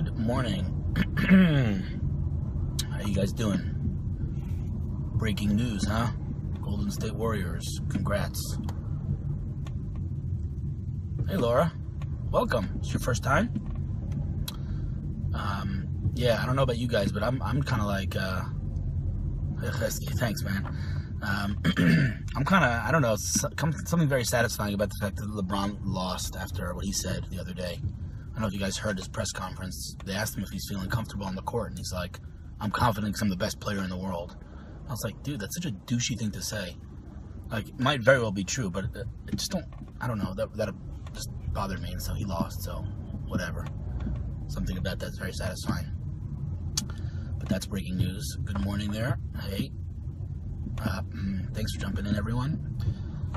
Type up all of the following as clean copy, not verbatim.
Good morning. How you guys doing? Breaking news, huh? Golden State Warriors. Congrats. Hey, Laura. Welcome. It's your first time? Yeah, I don't know about you guys, but I'm kind of like, thanks, man. I'm kind of, I don't know, something very satisfying about the fact that LeBron lost after what he said the other day. I don't know if you guys heard his press conference. They asked him if he's feeling comfortable on the court, and he's like, I'm confident because I'm the best player in the world. I was like, dude, that's such a douchey thing to say. Like, it might very well be true, but it just I don't know, that just bothered me, and so he lost, so whatever. Something about that's very satisfying. But that's breaking news. Good morning there. Hey. Thanks for jumping in, everyone.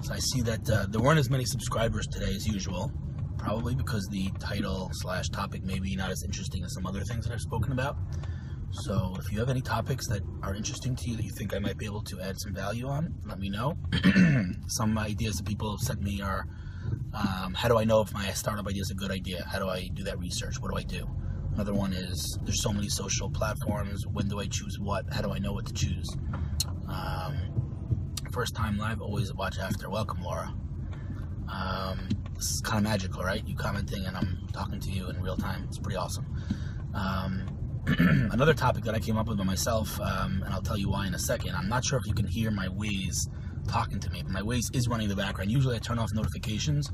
So I see that there weren't as many subscribers today as usual, probably because the title/topic may be not as interesting as some other things that I've spoken about. So if you have any topics that are interesting to you that you think I might be able to add some value on, let me know. Some ideas that people have sent me are, how do I know if my startup idea is a good idea? How do I do that research? What do I do? Another one is, there's so many social platforms. When do I choose what? How do I know what to choose? First time live, always watch after. Welcome, Laura. This is kind of magical, right? You commenting and I'm talking to you in real time. It's pretty awesome. Another topic that I came up with by myself, and I'll tell you why in a second. I'm not sure if you can hear my Waze talking to me, but my Waze is running in the background. Usually I turn off notifications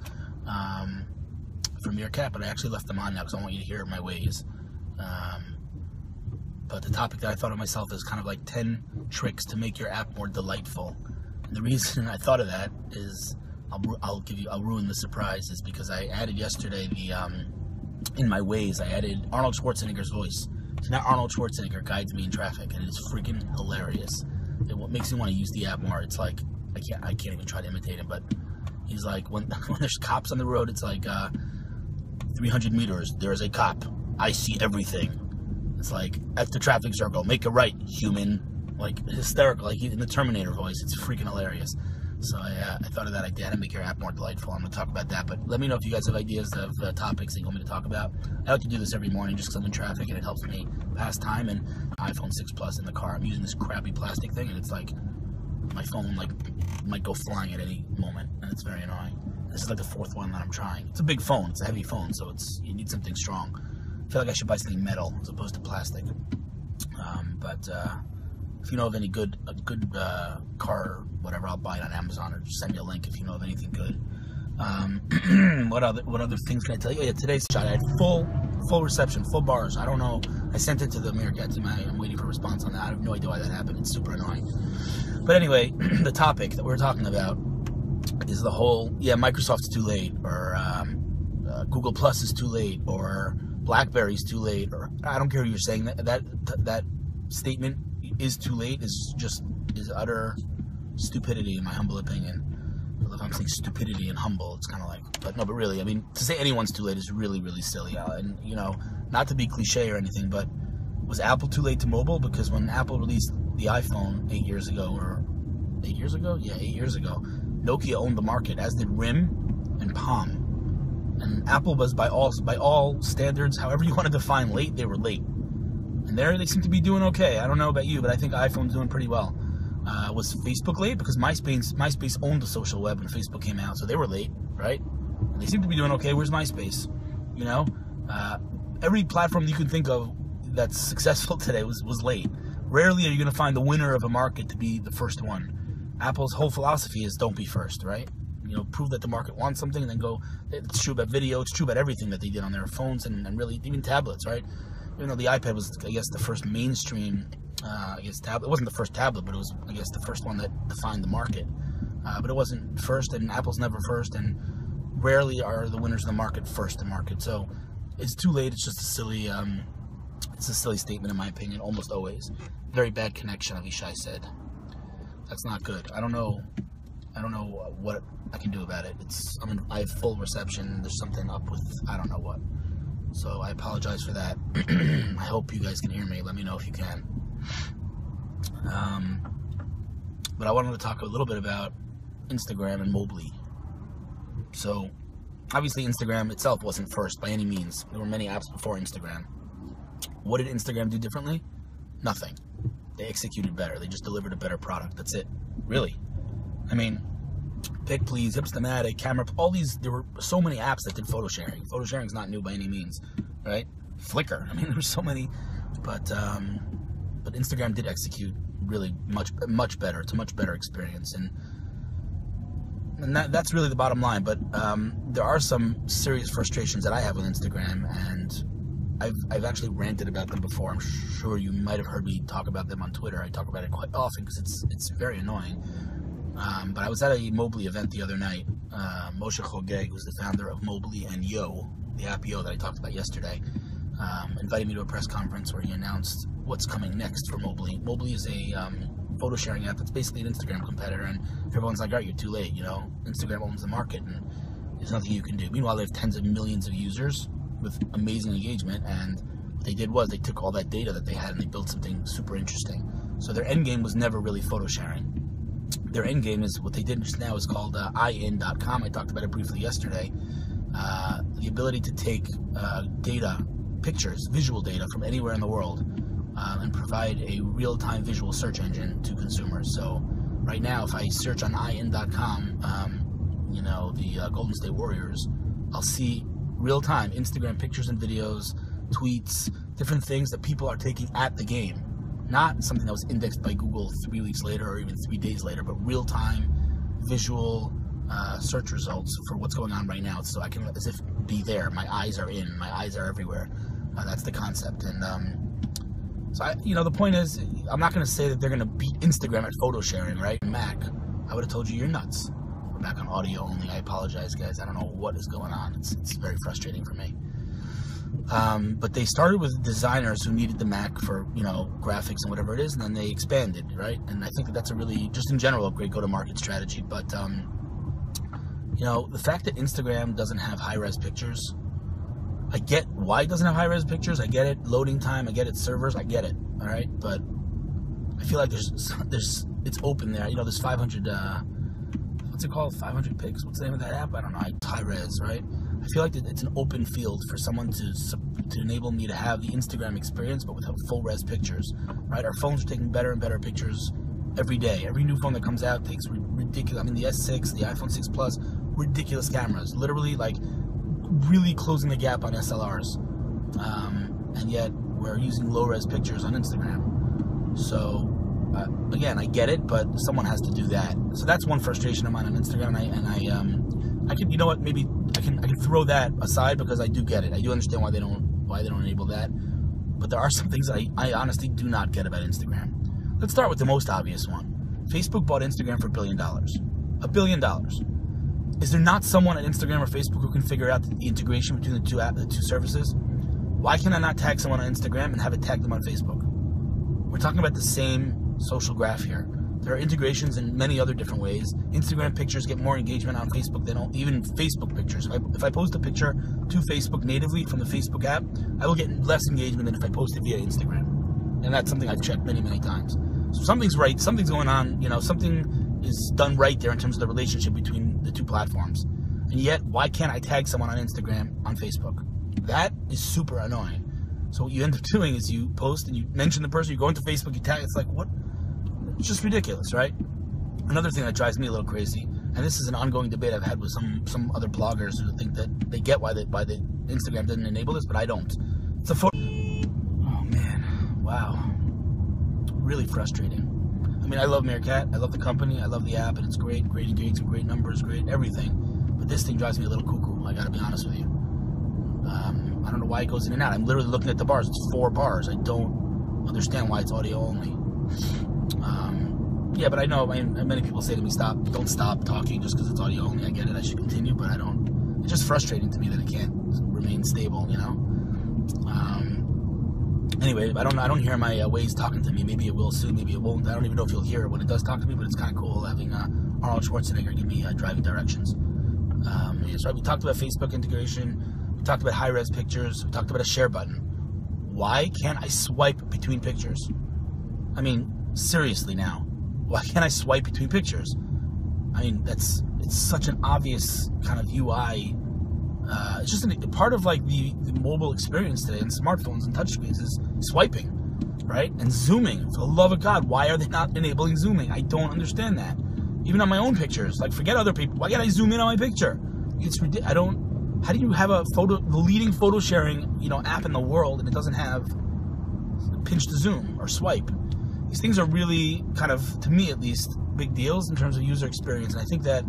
from Meerkat, but I actually left them on now because I want you to hear my Waze. But the topic that I thought of myself is kind of like 10 tricks to make your app more delightful. And the reason I thought of that is, I'll ruin the surprise, is because I added yesterday in my Waze, I added Arnold Schwarzenegger's voice. So now Arnold Schwarzenegger guides me in traffic, and it is freaking hilarious. It makes me want to use the app more. It's like, I can't even try to imitate him, but he's like, when there's cops on the road, it's like, 300 meters, there is a cop. I see everything. It's like, at the traffic circle, make a right, human. Like, hysterical, like in the Terminator voice. It's freaking hilarious. So I thought of that idea to make your app more delightful. I'm going to talk about that, but let me know if you guys have ideas of topics that you want me to talk about. I like to do this every morning just because I'm in traffic and it helps me pass time. And iPhone 6 Plus in the car, I'm using this crappy plastic thing, and it's like, my phone might go flying at any moment, and it's very annoying. This is like the fourth one that I'm trying. It's a big phone, it's a heavy phone, so you need something strong. I feel like I should buy something metal as opposed to plastic. But if you know of any good car, whatever, I'll buy it on Amazon, or just send me a link if you know of anything good. What other things can I tell you? Yeah, today's shot, I had full reception, full bars. I don't know. I sent it to the Meerkat team. I'm waiting for a response on that. I have no idea why that happened. It's super annoying. But anyway, the topic that we're talking about is the whole, Microsoft's too late, or Google Plus is too late, or BlackBerry's too late, or I don't care who you're saying. That statement is too late is utter stupidity in my humble opinion. If I'm saying stupidity and humble, it's kind of like, but really, I mean, to say anyone's too late is really, really silly. And, not to be cliche or anything, but was Apple too late to mobile? Because when Apple released the iPhone 8 years ago, Nokia owned the market, as did RIM and Palm. And Apple was, by all standards, however you want to define late, they were late. And there they seem to be doing okay. I don't know about you, but I think iPhone's doing pretty well. Was Facebook late? Because MySpace owned the social web when Facebook came out, so they were late, right? And they seem to be doing okay. Where's MySpace? Every platform you can think of that's successful today was late. Rarely are you going to find the winner of a market to be the first one. Apple's whole philosophy is don't be first, right? Prove that the market wants something, and then go. It's true about video. It's true about everything that they did on their phones and really even tablets, right? The iPad was, I guess, the first mainstream, tablet. It wasn't the first tablet, but it was, I guess, the first one that defined the market. But it wasn't first, and Apple's never first, and rarely are the winners of the market first to market. So it's too late. It's just a silly, statement in my opinion. Almost always. Very bad connection, Avishai said. That's not good. I don't know what I can do about it. I have full reception. There's something up with, I don't know what. So I apologize for that. I hope you guys can hear me. Let me know if you can. But I wanted to talk a little bit about Instagram and Mobli. So obviously Instagram itself wasn't first by any means. There were many apps before Instagram. What did Instagram do differently? Nothing. They executed better. They just delivered a better product. That's it. Really. I mean, Pick Please, Hipstamatic, Camera, all these, there were so many apps that did photo sharing. Photo sharing is not new by any means, right? Flickr, I mean, there were so many, but Instagram did execute really much better. It's a much better experience, and that's really the bottom line. But there are some serious frustrations that I have with Instagram, and I've actually ranted about them before. I'm sure you might have heard me talk about them on Twitter. I talk about it quite often because it's very annoying. But I was at a Mobli event the other night. Moshe Chogeg, who's the founder of Mobli and Yo, the app Yo that I talked about yesterday, invited me to a press conference where he announced what's coming next for Mobli. Mobli is a photo sharing app that's basically an Instagram competitor, and everyone's like, all right, you're too late, you know, Instagram owns the market and there's nothing you can do. Meanwhile, they have tens of millions of users with amazing engagement, and what they did was they took all that data that they had and they built something super interesting. So their end game was never really photo sharing. Their end game is what they did just now is called in.com. I talked about it briefly yesterday. The ability to take data, pictures, visual data from anywhere in the world, and provide a real-time visual search engine to consumers. So right now, if I search on in.com, you know, the Golden State Warriors, I'll see real-time Instagram pictures and videos, tweets, different things that people are taking at the game. Not something that was indexed by Google 3 weeks later or even 3 days later, but real-time visual search results for what's going on right now. So I can, as if, be there. My eyes are in. My eyes are everywhere. That's the concept. And so, the point is, I'm not going to say that they're going to beat Instagram at photo sharing, right? Mac, I would have told you you're nuts. We're back on audio only. I apologize, guys. I don't know what is going on. It's very frustrating for me. But they started with designers who needed the Mac for, graphics and whatever it is, and then they expanded, right? And I think that's a really, just in general, a great go-to-market strategy. But, the fact that Instagram doesn't have high-res pictures, I get why it doesn't have high-res pictures. I get it. Loading time. I get it. Servers. I get it. All right? But I feel like it's open there. There's 500, what's it called? 500 pics? What's the name of that app? I don't know. High-res, right? I feel like it's an open field for someone to enable me to have the Instagram experience, but with full res pictures, right? Our phones are taking better and better pictures every day. Every new phone that comes out takes ridiculous. I mean, the S6, the iPhone 6 Plus, ridiculous cameras. Literally, really closing the gap on SLRs. And yet, we're using low res pictures on Instagram. So, again, I get it, but someone has to do that. So that's one frustration of mine on Instagram, and I can, maybe I can throw that aside because I do get it. I do understand why they don't enable that. But there are some things I honestly do not get about Instagram. Let's start with the most obvious one. Facebook bought Instagram for $1 billion. $1 billion. Is there not someone at Instagram or Facebook who can figure out the integration between the two services? Why can I not tag someone on Instagram and have it tag them on Facebook? We're talking about the same social graph here. There are integrations in many other different ways. Instagram pictures get more engagement on Facebook than even Facebook pictures. If I post a picture to Facebook natively from the Facebook app, I will get less engagement than if I post it via Instagram. And that's something I've checked many, many times. So something's right. Something's going on. Something is done right there in terms of the relationship between the two platforms. And yet, why can't I tag someone on Instagram on Facebook? That is super annoying. So what you end up doing is you post and you mention the person, you go into Facebook, you tag, it's like, what? It's just ridiculous, right? Another thing that drives me a little crazy, and this is an ongoing debate I've had with some other bloggers who think that they get why the Instagram didn't enable this, but I don't. It's a photo. Oh man, wow, really frustrating. I mean, I love Meerkat, I love the company, I love the app, and it's great engagement, great numbers, great everything. But this thing drives me a little cuckoo. I gotta be honest with you. I don't know why it goes in and out. I'm literally looking at the bars. It's 4 bars. I don't understand why it's audio only. Yeah, but I know, many people say to me, don't stop talking just because it's audio only. I get it, I should continue, but I don't. It's just frustrating to me that it can't remain stable, Anyway, I don't hear my Waze talking to me. Maybe it will soon, maybe it won't. I don't even know if you'll hear it when it does talk to me, but it's kind of cool having Arnold Schwarzenegger give me driving directions. So we talked about Facebook integration, we talked about high-res pictures, we talked about a share button. Why can't I swipe between pictures? I mean, seriously now. Why can't I swipe between pictures? I mean, it's such an obvious kind of UI It's just a part of like the mobile experience today, and smartphones and touchscreens is swiping, right? And zooming. For the love of God, why are they not enabling zooming? I don't understand that. Even on my own pictures, like forget other people. Why can't I zoom in on my picture? It's ridiculous. How do you have the leading photo sharing, app in the world, and it doesn't have pinch to zoom or swipe? These things are really kind of, to me at least, big deals in terms of user experience. And I think that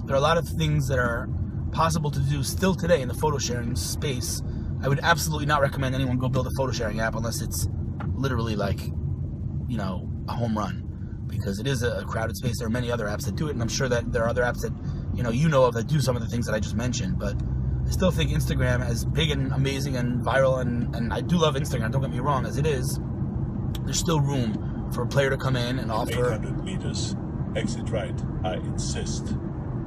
there are a lot of things that are possible to do still today in the photo sharing space. I would absolutely not recommend anyone go build a photo sharing app unless it's literally like, a home run, because it is a crowded space. There are many other apps that do it, and I'm sure that there are other apps that you know of that do some of the things that I just mentioned. But I still think Instagram, as big and amazing and viral, and I do love Instagram, don't get me wrong, as it is, there's still room for a player to come in and offer 800 meters, exit right, I insist.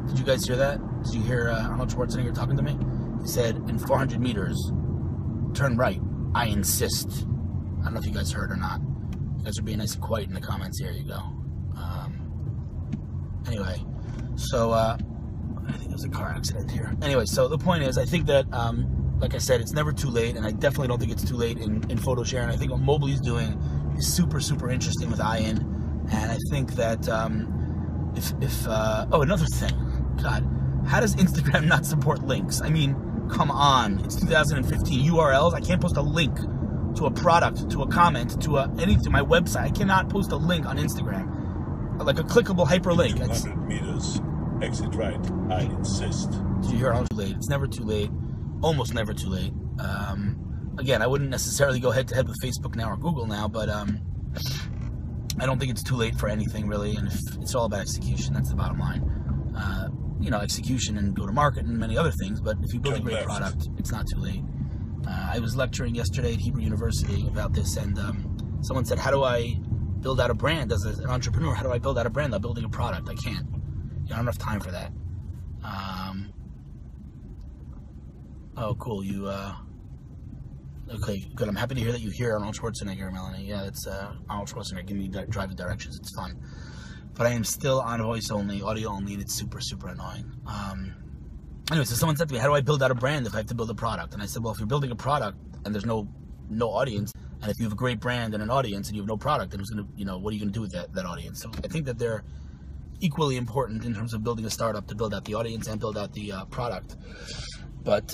Did you guys hear that? Did you hear Arnold Schwarzenegger talking to me? He said, in 400 meters, turn right, I insist. I don't know if you guys heard or not. You guys are being nice and quiet in the comments. Here you go. Anyway, so I think there's a car accident here. Anyway, so the point is, I think that, like I said, it's never too late, and I definitely don't think it's too late in photo sharing. I think what Mobli's doing is super, super interesting with Ian, and I think that oh, another thing, God, how does Instagram not support links? I mean, come on, it's 2015. URLs, I can't post a link to a product, to a comment, to my website. I cannot post a link on Instagram, like a clickable hyperlink. 200 meters, exit right, I insist. Did you hear how too late? It's never too late, almost never too late. Again, I wouldn't necessarily go head to head with Facebook now or Google now, but I don't think it's too late for anything really, and it's all about execution. That's the bottom line. Execution and go to market and many other things, but if you build a great product, it's not too late. I was lecturing yesterday at Hebrew University about this, and someone said, how do I build out a brand as an entrepreneur? How do I build out a brand without building a product? I can't. I don't have enough time for that. Oh, cool. Okay, good. I'm happy to hear that you hear Arnold Schwarzenegger, Melanie. Yeah, it's Arnold Schwarzenegger giving me driving directions. It's fun. But I am still on voice only, audio only, and it's super, super annoying. Anyway, so someone said to me, how do I build out a brand if I have to build a product? And I said, well, if you're building a product and there's no audience, and if you have a great brand and an audience and you have no product, then who's gonna, what are you gonna do with that audience? So I think that they're equally important in terms of building a startup, to build out the audience and build out the product. But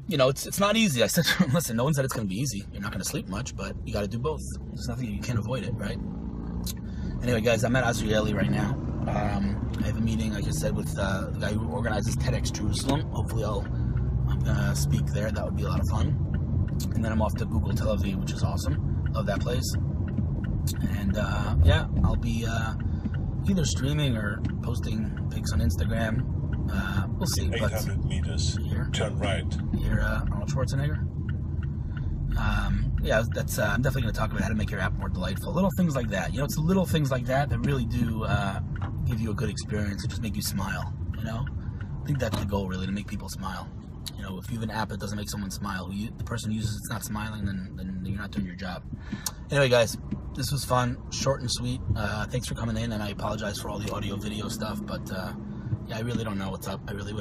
it's not easy. I said, listen, no one said it's gonna be easy. You're not gonna sleep much, but you got to do both. There's nothing, you can't avoid it, right? Anyway, guys, I'm at Azrieli right now. I have a meeting, like I said, with the guy who organizes TEDx Jerusalem. Hopefully I'm gonna speak there. That would be a lot of fun. And then I'm off to Google Tel Aviv, which is awesome. Love that place. And yeah, I'll be either streaming or posting pics on Instagram. We'll see. 800 meters, turn right. Here, Arnold Schwarzenegger. Yeah, that's. I'm definitely going to talk about how to make your app more delightful. Little things like that. It's the little things like that that really do give you a good experience. It just make you smile. I think that's the goal, really, to make people smile. If you have an app that doesn't make someone smile, the person who uses it's not smiling, then you're not doing your job. Anyway, guys, this was fun, short and sweet. Thanks for coming in, and I apologize for all the audio, video stuff, but yeah, I really don't know what's up. I really